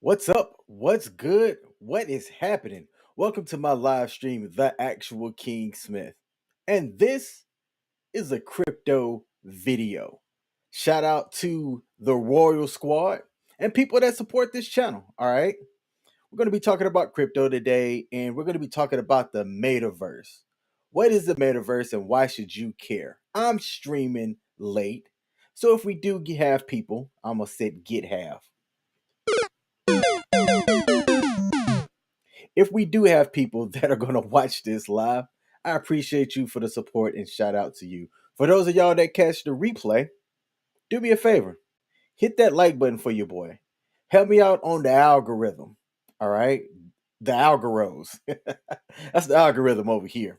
What's up? What's good? What is happening? Welcome to my live stream, The Actual King Smith. And this is a crypto video. Shout out to the Royal Squad and people that support this channel. All right. We're going to be talking about crypto today, and we're going to be talking about the metaverse. What is the metaverse and why should you care? I'm streaming late. So if we do have people, I almost said get half. If we do have people that are going to watch this live, I appreciate you for the support and shout out to you. For those of y'all that catch the replay, do me a favor. Hit that like button for your boy. Help me out on the algorithm. All right? The algoros. That's the algorithm over here.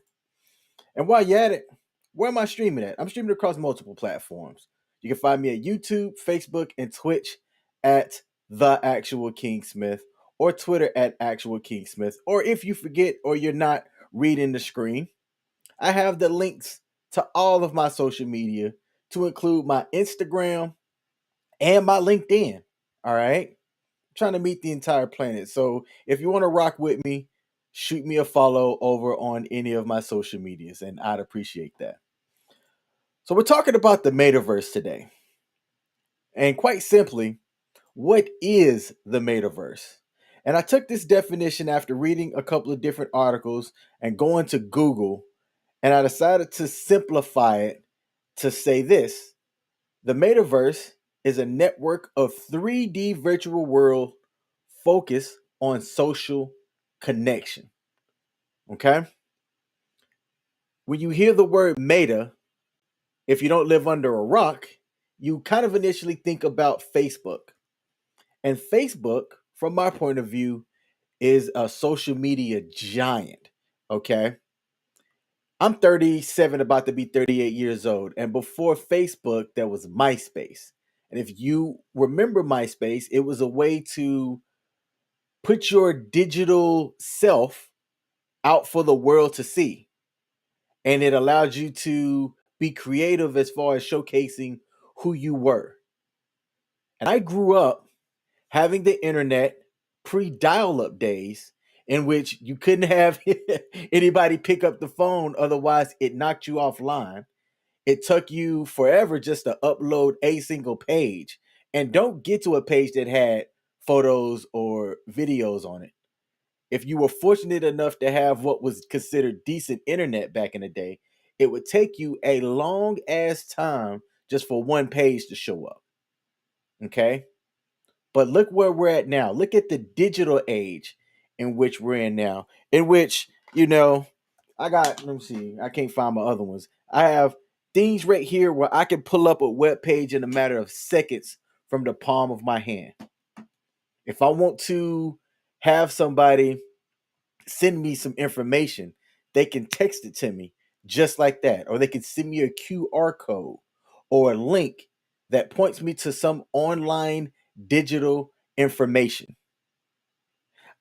And while you're at it, where am I streaming at? I'm streaming across multiple platforms. You can find me at YouTube, Facebook, and Twitch at The Actual King Smith, or Twitter at Actual King Smith. Or if you forget or you're not reading the screen, I have the links to all of my social media to include my Instagram and my LinkedIn. All right. I'm trying to meet the entire planet. So if you want to rock with me, shoot me a follow over on any of my social medias, and I'd appreciate that. So we're talking about the metaverse today. And quite simply, what is the metaverse? And I took this definition after reading a couple of different articles and going to Google, and I decided to simplify it to say this: the metaverse is a network of 3D virtual world focused on social connection. Okay? When you hear the word meta, if you don't live under a rock, you kind of initially think about Facebook. And Facebook, from my point of view, is a social media giant. Okay. I'm 37, about to be 38 years old. And before Facebook, there was MySpace. And if you remember MySpace, it was a way to put your digital self out for the world to see. And it allowed you to be creative as far as showcasing who you were. And I grew up having the internet pre dial up days in which you couldn't have anybody pick up the phone, otherwise, it knocked you offline. It took you forever just to upload a single page and don't get to a page that had photos or videos on it. If you were fortunate enough to have what was considered decent internet back in the day, it would take you a long ass time just for one page to show up. Okay. But look where we're at now. Look at the digital age in which we're in now, in which, let me see, I can't find my other ones. I have things right here where I can pull up a web page in a matter of seconds from the palm of my hand. If I want to have somebody send me some information, they can text it to me just like that, or they can send me a QR code or a link that points me to some online digital information.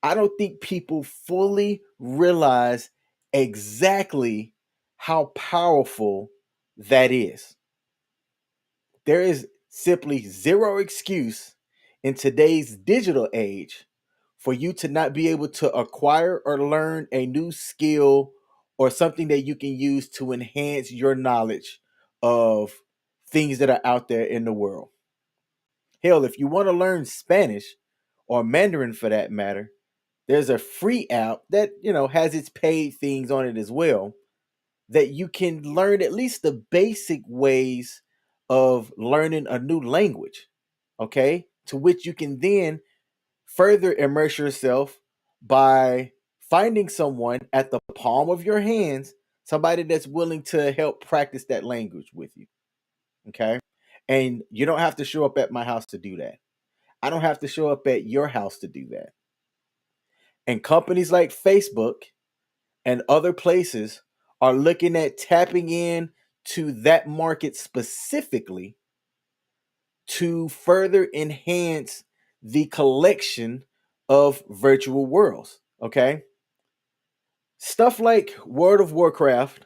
I don't think people fully realize exactly how powerful that is. There is simply zero excuse in today's digital age for you to not be able to acquire or learn a new skill or something that you can use to enhance your knowledge of things that are out there in the world. Hell, if you want to learn Spanish or Mandarin for that matter, there's a free app that, has its paid things on it as well, that you can learn at least the basic ways of learning a new language, okay? To which you can then further immerse yourself by finding someone at the palm of your hands, somebody that's willing to help practice that language with you, okay? And you don't have to show up at my house to do that. I don't have to show up at your house to do that. And companies like Facebook and other places are looking at tapping in to that market specifically to further enhance the collection of virtual worlds. Okay. Stuff like World of Warcraft,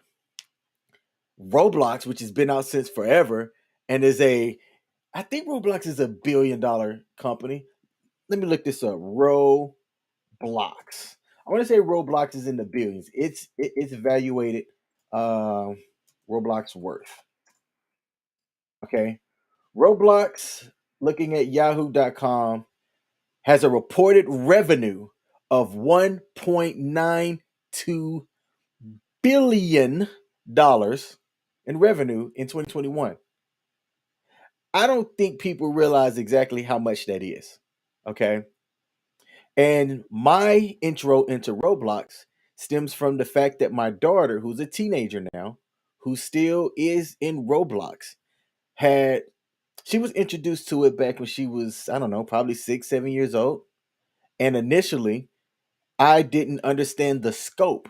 Roblox, which has been out since forever and I think Roblox is $1 billion company. let me look this up. Roblox. I want to say Roblox is in the billions. It's evaluated um Roblox worth. Okay. Roblox, looking at yahoo.com, has a reported revenue of $1.92 billion in revenue in 2021. I don't think people realize exactly how much that is. Okay. And my intro into Roblox stems from the fact that my daughter, who's a teenager now, who still is in Roblox, had she was introduced to it back when she was, I don't know, probably 6, 7 years old. And initially, I didn't understand the scope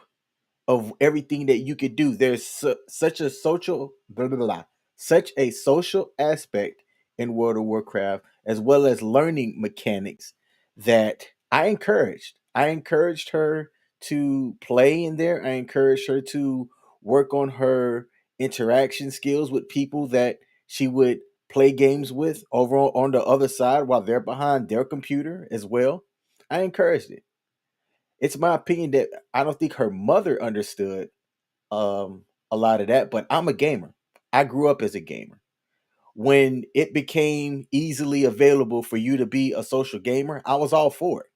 of everything that you could do. There's such a social blah, blah, blah, such a social aspect in World of Warcraft, as well as learning mechanics that I encouraged. I encouraged her to play in there. I encouraged her to work on her interaction skills with people that she would play games with over on the other side while they're behind their computer as well. I encouraged it. It's my opinion that I don't think her mother understood a lot of that, but I'm a gamer. I grew up as a gamer. When it became easily available for you to be a social gamer, I was all for it.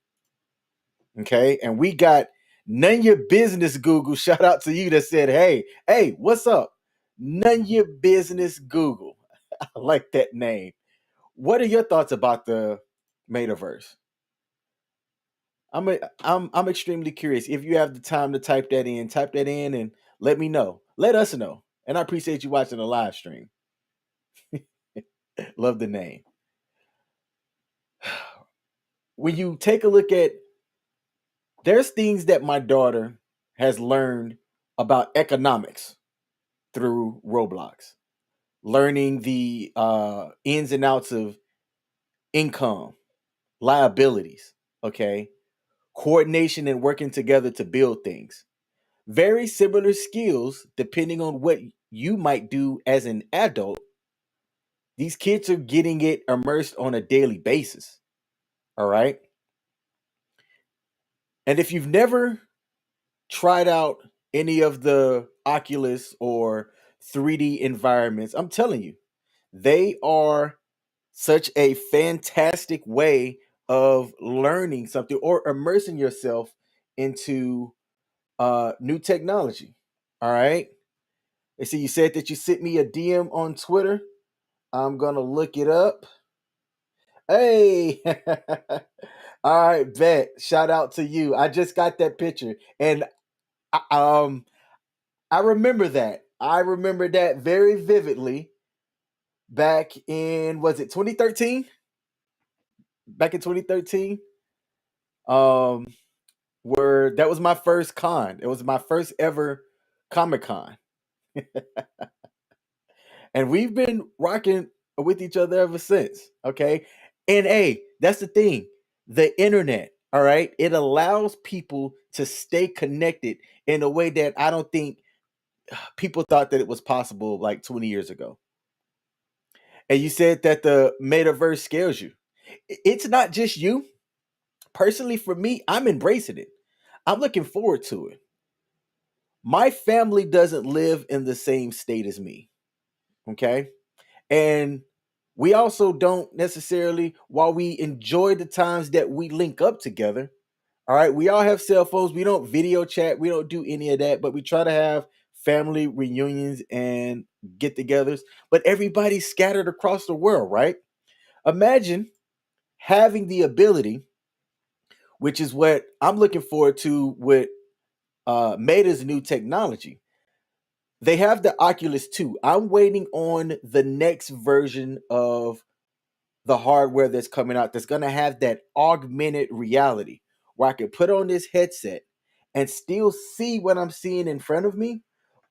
Okay. And we got None Your Business Google. Shout out to you that said, hey, what's up? None Your Business Google. I like that name. What are your thoughts about the metaverse? I'm extremely curious. If you have the time to type that in and let me know. Let us know. And I appreciate you watching the live stream. Love the name. When you take a look at there's things that my daughter has learned about economics through Roblox. Learning the ins and outs of income, liabilities, okay? Coordination and working together to build things. Very similar skills depending on what you might do as an adult. These kids are getting it immersed on a daily basis. All right. And if you've never tried out any of the Oculus or 3D environments, I'm telling you, they are such a fantastic way of learning something or immersing yourself into new technology. All right. And so you said that you sent me a DM on Twitter. I'm gonna look it up. Hey, all right, bet. Shout out to you. I just got that picture, and I, I remember that. I remember that very vividly. Back in was it 2013? Back in 2013, um, where that was my first con. It was my first ever Comic Con, and we've been rocking with each other ever since. Okay, and hey, that's the thing. The internet, all right, it allows people to stay connected in a way that I don't think people thought that it was possible like 20 years ago. And you said that the metaverse scares you. It's not just you. Personally, for me, I'm embracing it. I'm looking forward to it. My family doesn't live in the same state as me. Okay. And we also don't necessarily, while we enjoy the times that we link up together, all right, we all have cell phones. We don't video chat. We don't do any of that, but we try to have family reunions and get togethers. But everybody's scattered across the world, right? Imagine having the ability, which is what I'm looking forward to with Meta's new technology. They have the Oculus 2. I'm waiting on the next version of the hardware that's coming out that's going to have that augmented reality where I can put on this headset and still see what I'm seeing in front of me,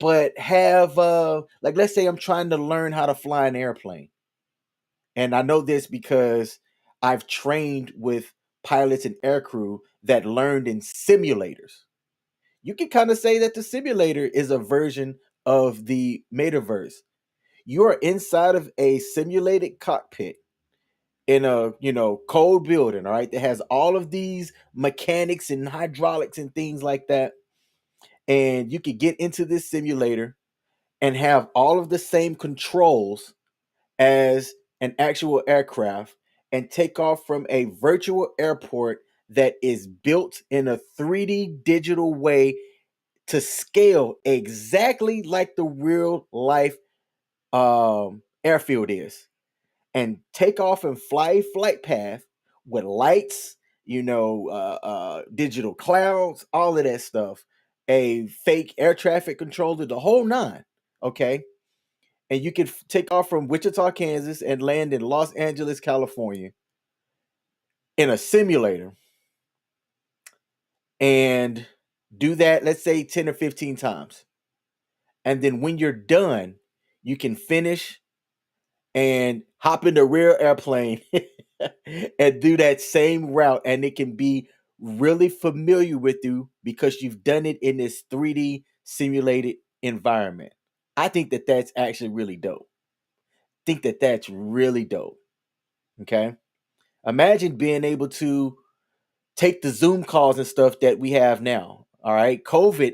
but have like let's say I'm trying to learn how to fly an airplane. And I know this because I've trained with pilots and aircrew that learned in simulators. You can kind of say that the simulator is a version of the metaverse. You are inside of a simulated cockpit in a, cold building, all right, that has all of these mechanics and hydraulics and things like that. And you could get into this simulator and have all of the same controls as an actual aircraft and take off from a virtual airport that is built in a 3D digital way to scale exactly like the real life airfield is, and take off and fly a flight path with lights, digital clouds, all of that stuff, a fake air traffic controller, the whole nine. Okay. And you can take off from Wichita, Kansas, and land in Los Angeles, California in a simulator and do that, let's say 10 or 15 times. And then when you're done, you can finish and hop in the rear airplane and do that same route. And it can be really familiar with you because you've done it in this 3D simulated environment. I think that that's actually really dope. Think that that's really dope. Okay. Imagine being able to take the Zoom calls and stuff that we have now. All right. COVID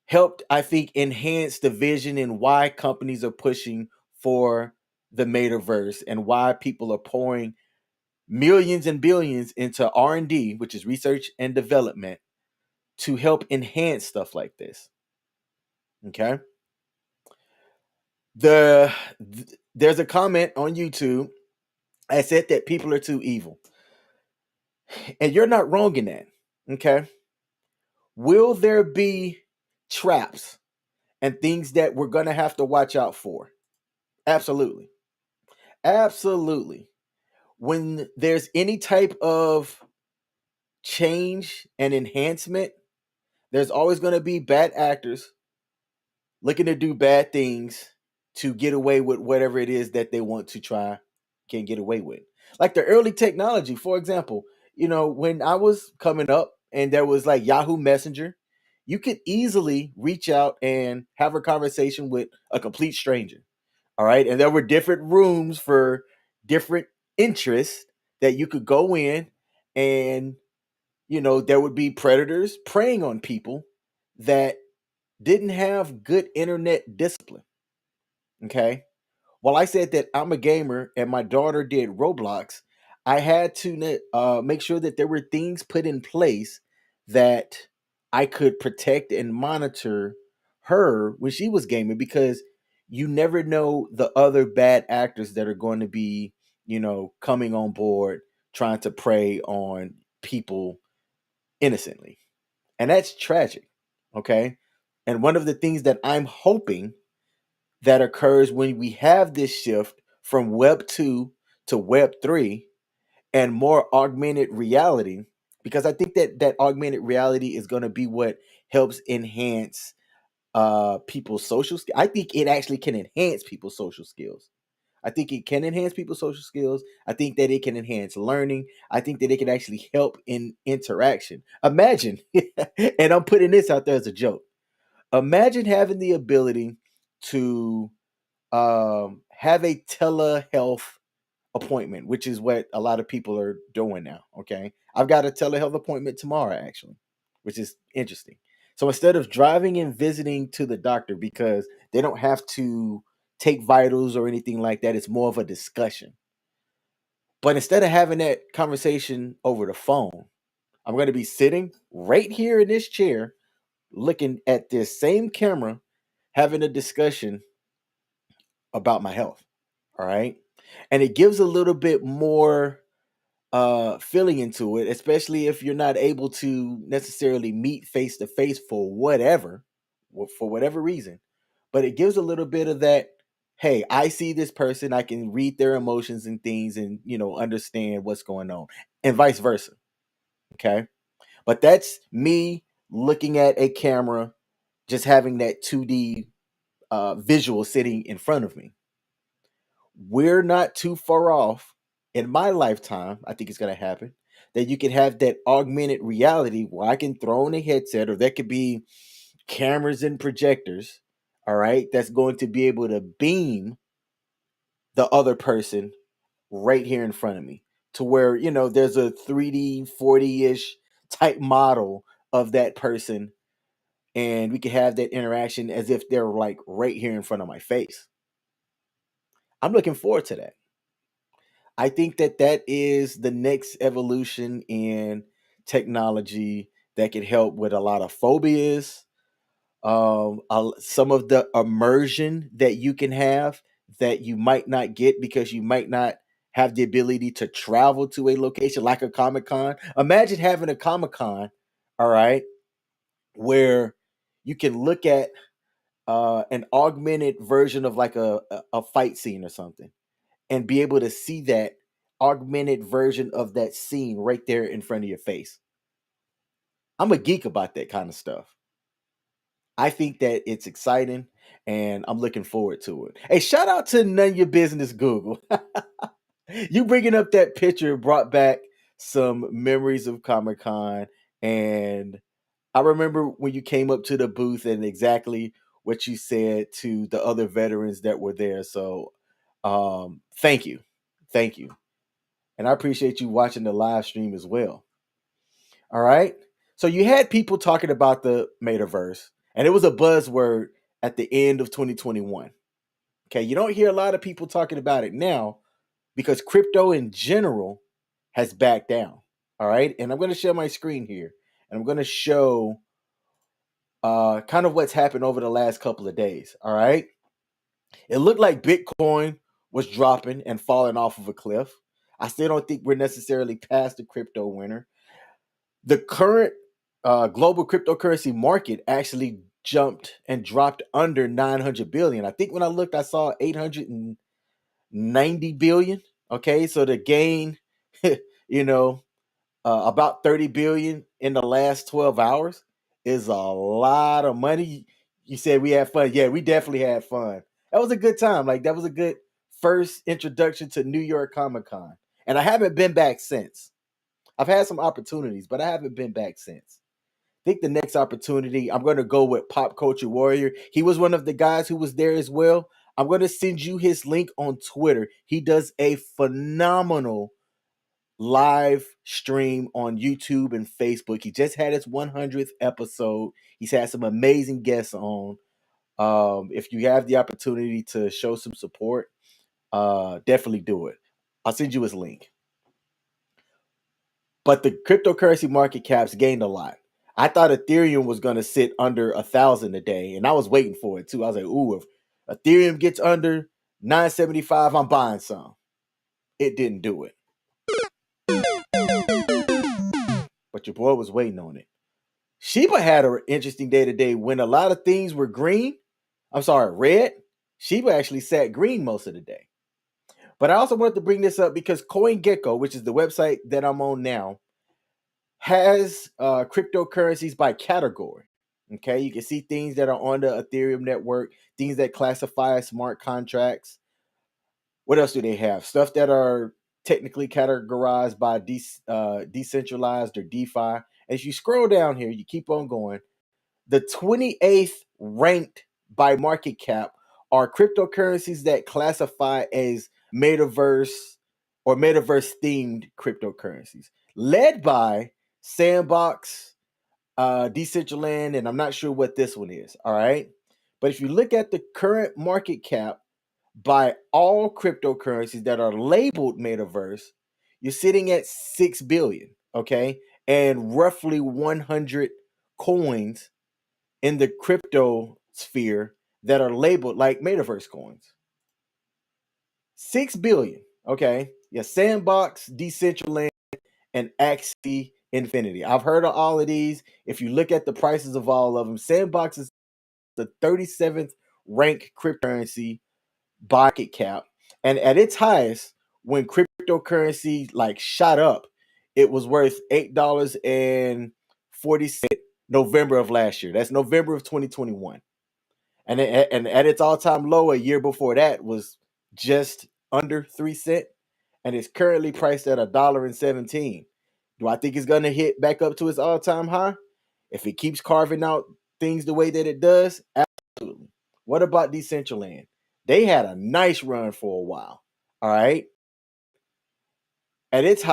helped, I think, enhance the vision and why companies are pushing for the metaverse and why people are pouring millions and billions into R&D, which is research and development, to help enhance stuff like this. Okay. There's a comment on YouTube. I said that people are too evil. And you're not wrong in that. Okay. Will there be traps and things that we're going to have to watch out for? Absolutely. Absolutely. When there's any type of change and enhancement, there's always going to be bad actors looking to do bad things to get away with whatever it is that they want to try can get away with. Like the early technology, for example, when I was coming up and there was like Yahoo Messenger, you could easily reach out and have a conversation with a complete stranger. All right. And there were different rooms for different interests that you could go in, and, there would be predators preying on people that didn't have good internet discipline. Okay. While I said that I'm a gamer and my daughter did Roblox, I had to make sure that there were things put in place that I could protect and monitor her when she was gaming, because you never know the other bad actors that are going to be, coming on board trying to prey on people innocently. And that's tragic. Okay. And one of the things that I'm hoping that occurs when we have this shift from Web 2 to Web 3 and more augmented reality, because I think that that augmented reality is going to be what helps enhance people's social skills. I think it actually can enhance people's social skills. I think it can enhance people's social skills. I think that it can enhance learning. I think that it can actually help in interaction. Imagine, and I'm putting this out there as a joke. Imagine having the ability to have a telehealth appointment, which is what a lot of people are doing now. Okay. I've got a telehealth appointment tomorrow, actually, which is interesting. So instead of driving and visiting to the doctor, because they don't have to take vitals or anything like that, it's more of a discussion. But instead of having that conversation over the phone, I'm going to be sitting right here in this chair, looking at this same camera, having a discussion about my health. All right. And it gives a little bit more feeling into it, especially if you're not able to necessarily meet face to face for whatever reason. But it gives a little bit of that, hey, I see this person, I can read their emotions and things and, understand what's going on, and vice versa. Okay. But that's me looking at a camera, just having that 2D visual sitting in front of me. We're not too far off in my lifetime. I think it's going to happen that you can have that augmented reality where I can throw in a headset, or there could be cameras and projectors. All right. That's going to be able to beam the other person right here in front of me, to where, there's a 3D 40-ish type model of that person, and we can have that interaction as if they're like right here in front of my face. I'm looking forward to that. I think that that is the next evolution in technology that could help with a lot of phobias, some of the immersion that you can have that you might not get because you might not have the ability to travel to a location like a Comic Con. Imagine having a Comic Con, all right, where you can look at an augmented version of like a fight scene or something, and be able to see that augmented version of that scene right there in front of your face. I'm a geek about that kind of stuff. I think that it's exciting, and I'm looking forward to it. Hey, shout out to None Your Business Google. You bringing up that picture brought back some memories of Comic Con, and I remember when you came up to the booth and exactly what you said to the other veterans that were there. So, thank you, thank you, and I appreciate you watching the live stream as well. All right. So you had people talking about the metaverse, and it was a buzzword at the end of 2021. Okay. You don't hear a lot of people talking about it now because crypto in general has backed down. All right. And I'm going to share my screen here, and I'm going to show kind of what's happened over the last couple of days. All right. It looked like Bitcoin was dropping and falling off of a cliff. I still don't think we're necessarily past the crypto winter. The current global cryptocurrency market actually jumped and dropped under 900 billion. I think when I looked, I saw 890 billion. Okay, so the gain, you know, about 30 billion in the last 12 hours is a lot of money. You said we had fun. Yeah, we definitely had fun. That was a good time. Like, that was a good first introduction to New York Comic Con. And I haven't been back since. I've had some opportunities, but I haven't been back since. I think the next opportunity, I'm going to go with Pop Culture Warrior. He was one of the guys who was there as well. I'm going to send you his link on Twitter. He does a phenomenal live stream on YouTube and Facebook. He just had his 100th episode. He's had some amazing guests on. If you have the opportunity to show some support, definitely do it. I'll send you his link. But the cryptocurrency market caps gained a lot. I thought Ethereum was going to sit under 1,000 a day, and I was waiting for it too. I was like, "Ooh, if Ethereum gets under 975, I'm buying some." It didn't do it, but your boy was waiting on it. Shiba had an interesting day today when a lot of things were green. I'm sorry, red. Shiba actually sat green most of the day. But I also wanted to bring this up because CoinGecko, which is the website that I'm on now, has cryptocurrencies by category. Okay, you can see things that are on the Ethereum network, things that classify as smart contracts. What else do they have? Stuff that are technically categorized by decentralized or DeFi. As you scroll down here, you keep on going. The 28th ranked by market cap are cryptocurrencies that classify as metaverse or metaverse themed cryptocurrencies, led by Sandbox, Decentraland, and I'm not sure what this one is. All right. But if you look at the current market cap by all cryptocurrencies that are labeled metaverse, you're sitting at 6 billion. Okay. And roughly 100 coins in the crypto sphere that are labeled like metaverse coins. 6 billion. Okay. Yeah. Sandbox, Decentraland, and Axie Infinity. I've heard of all of these. If you look at the prices of all of them, Sandbox is the 37th ranked cryptocurrency market cap. And at its highest, when cryptocurrency like shot up, it was worth $8.40 November of last year. That's November of 2021. And at its all-time low a year before that was just under 3 cents, and it's currently priced at $1.17. Do I think it's gonna hit back up to its all-time high? If it keeps carving out things the way that it does, absolutely. What about Decentraland? They had a nice run for a while. All right. At its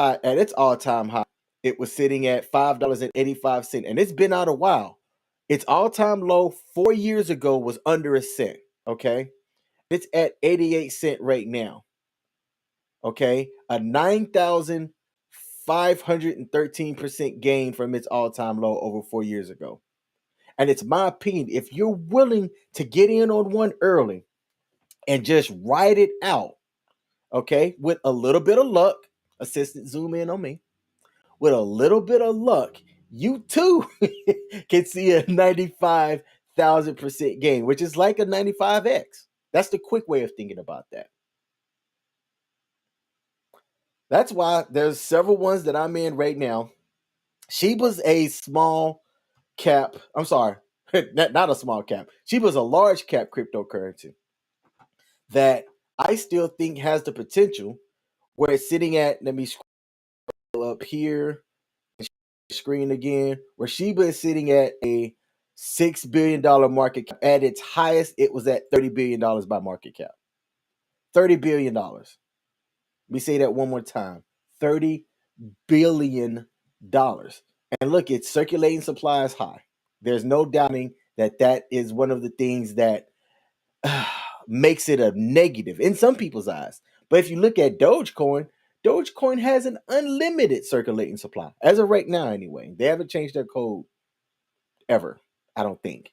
all-time high, it was sitting at $5.85, and it's been out a while. Its all-time low 4 years ago was under a cent. Okay, it's at 88 cents right now. Okay, a 9,513% gain from its all-time low over 4 years ago. And it's my opinion, if you're willing to get in on one early and just ride it out, okay, with a little bit of luck, assistant zoom in on me, with a little bit of luck, you too can see a 95,000% gain, which is like a 95x. That's the quick way of thinking about that. That's why there's several ones that I'm in right now. Shiba's a small cap. I'm sorry, not a small cap. Shiba's a large cap cryptocurrency that I still think has the potential where it's sitting at. Let me scroll up here, screen again, where Shiba is sitting at a $6 billion market cap. At its highest, it was at $30 billion by market cap. $30 billion. Let me say that one more time. $30 billion. And look, its circulating supply is high. There's no doubting that that is one of the things that makes it a negative in some people's eyes. But if you look at Dogecoin has an unlimited circulating supply as of right now. Anyway, they haven't changed their code ever, I don't think.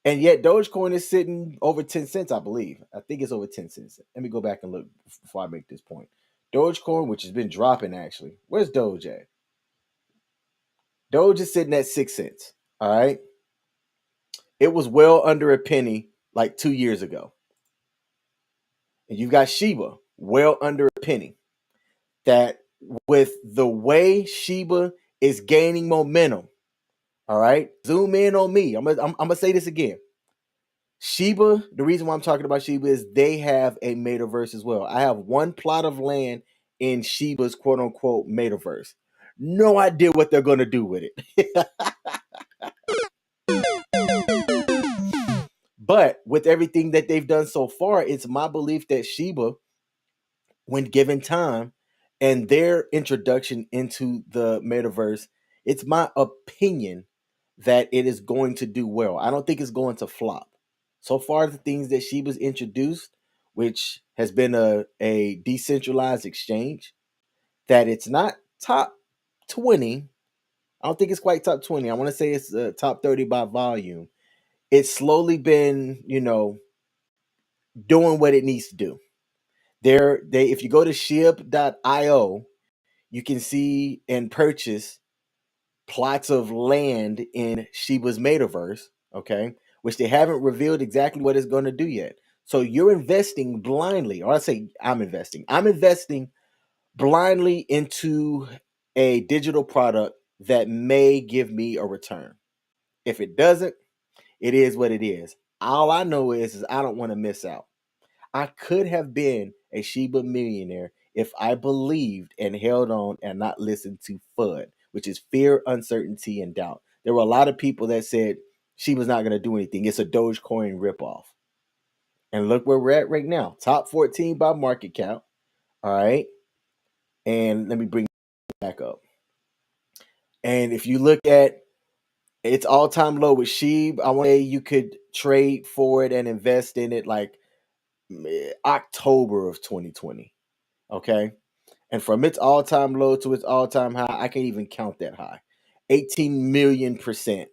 And yet Dogecoin is sitting over 10 cents, I believe. I think it's over 10 cents. Let me go back and look before I make this point. Dogecoin, which has been dropping actually. Where's Doge at? Doge is sitting at 6 cents. All right. It was well under a penny like 2 years ago. And you've got Shiba, well under a penny. That with the way Shiba is gaining momentum, all right, zoom in on me. I'm gonna say this again. Shiba, the reason why I'm talking about Shiba is they have a metaverse as well. I have one plot of land in Shiba's quote unquote metaverse. No idea what they're gonna do with it. But with everything that they've done so far, it's my belief that Shiba, when given time and their introduction into the metaverse, it's my opinion that it is going to do well. I don't think it's going to flop. So far, the things that Shiba's introduced, which has been a decentralized exchange, that it's not top 20. I don't think it's quite top 20. I want to say it's top 30 by volume. It's slowly been, doing what it needs to do. If you go to shib.io, you can see and purchase plots of land in Shiba's metaverse, okay, which they haven't revealed exactly what it's going to do yet. So you're investing blindly, or I say I'm investing. I'm investing blindly into a digital product that may give me a return. If it doesn't, it is what it is. All I know is I don't want to miss out. I could have been a Shiba millionaire if I believed and held on and not listened to FUD, which is fear, uncertainty, and doubt. There were a lot of people that said Shiba's not going to do anything. It's a Dogecoin ripoff. And look where we're at right now. Top 14 by market cap. All right. And let me bring it back up. And if you look at its all-time low with SHIB, I want to say you could trade for it and invest in it like October of 2020. Okay. And from its all-time low to its all-time high, I can't even count that high. 18 million%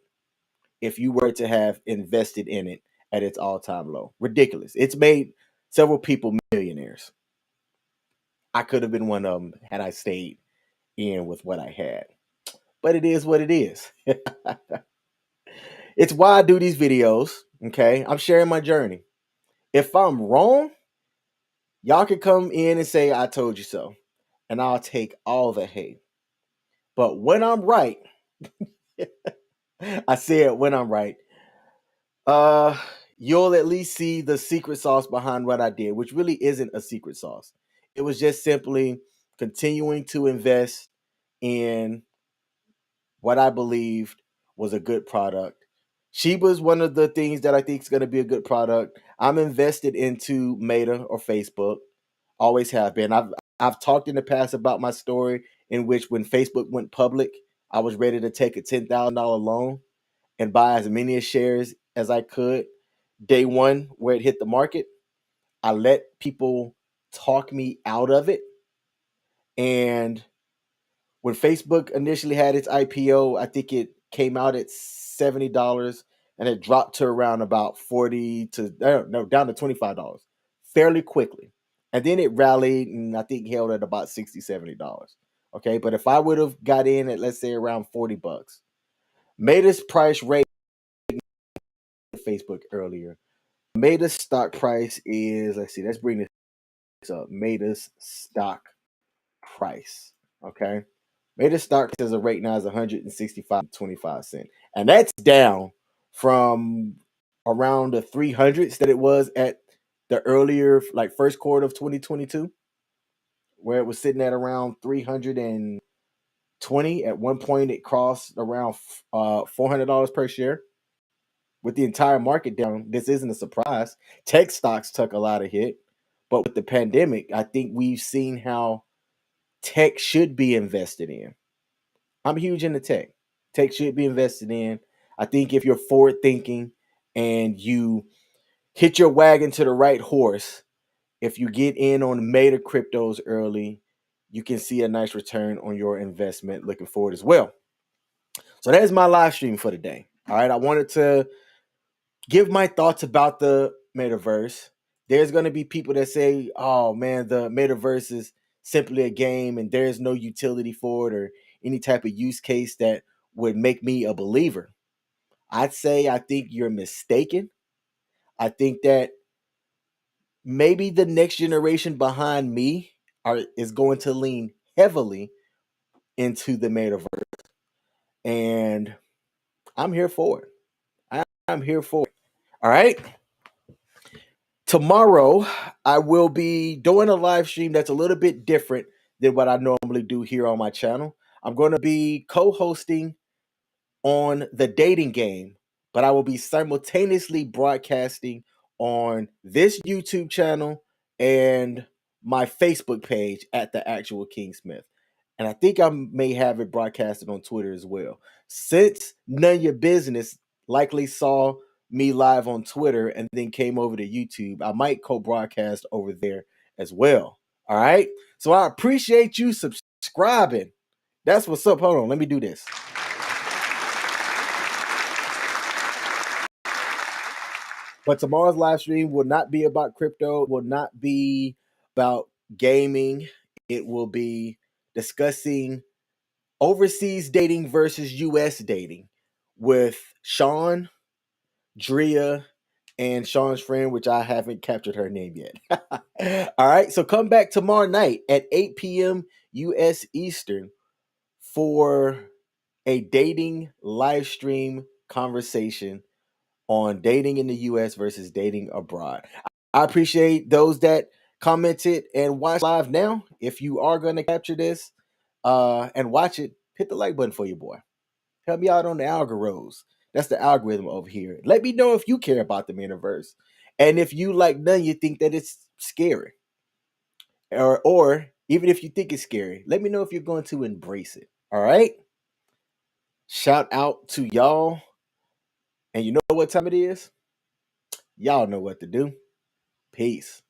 if you were to have invested in it at its all-time low. Ridiculous. It's made several people millionaires. I could have been one of them had I stayed in with what I had. But it is what it is. It's why I do these videos. Okay. I'm sharing my journey. If I'm wrong, y'all can come in and say, I told you so. And I'll take all the hate. But when I'm right, I said when I'm right, you'll at least see the secret sauce behind what I did, which really isn't a secret sauce. It was just simply continuing to invest in what I believed was a good product. Shiba is one of the things that I think is going to be a good product. I'm invested into Meta or Facebook. Always have been. I've talked in the past about my story in which when Facebook went public, I was ready to take a $10,000 loan and buy as many shares as I could day one where it hit the market. I let people talk me out of it. And when Facebook initially had its IPO, I think it came out at $70 and it dropped to around about 40 to no, down to $25 fairly quickly. And then it rallied and I think held at about $60, $70. Okay. But if I would have got in at, let's say, around $40, Meta's price rate Facebook earlier. Meta's stock price is, let's see, let's bring this up. Meta's stock price. Okay. Meta's stock as of right now is 165.25 cents. And that's down from around the 300s that it was at the earlier, like first quarter of 2022, where it was sitting at around 320. At one point, it crossed around $400 per share. With the entire market down, this isn't a surprise. Tech stocks took a lot of hit, but with the pandemic, I think we've seen how tech should be invested in. I'm huge into tech. Tech should be invested in. I think if you're forward thinking and you hit your wagon to the right horse, if you get in on Meta cryptos early, you can see a nice return on your investment looking forward as well. So that is my live stream for today. All right. I wanted to give my thoughts about the metaverse. There's going to be people that say, oh man, the metaverse is simply a game and there's no utility for it or any type of use case that would make me a believer. I'd say I think you're mistaken. I think that maybe the next generation behind me is going to lean heavily into the metaverse. And I'm here for it. I'm here for it. All right. Tomorrow, I will be doing a live stream that's a little bit different than what I normally do here on my channel. I'm going to be co hosting on the dating game, but I will be simultaneously broadcasting on this YouTube channel and my Facebook page at the actual King Smith. And I think I may have it broadcasted on Twitter as well. Since None of Your Business likely saw me live on Twitter and then came over to YouTube, I might co-broadcast over there as well. All right. So I appreciate you subscribing. That's what's up. Hold on. Let me do this. But tomorrow's live stream will not be about crypto, will not be about gaming. It will be discussing overseas dating versus US dating with Sean, Drea, and Sean's friend, which I haven't captured her name yet. All right, so come back tomorrow night at 8 p.m. US Eastern for a dating live stream conversation on dating in the US versus dating abroad. I appreciate those that commented and watch live now. If you are going to capture this and watch it, hit the like button for your boy. Help me out on the algorithms. That's the algorithm over here. Let me know if you care about the metaverse. And if you like none, you think that it's scary. Or even if you think it's scary, let me know if you're going to embrace it. All right. Shout out to y'all. And you know what time it is? Y'all know what to do. Peace.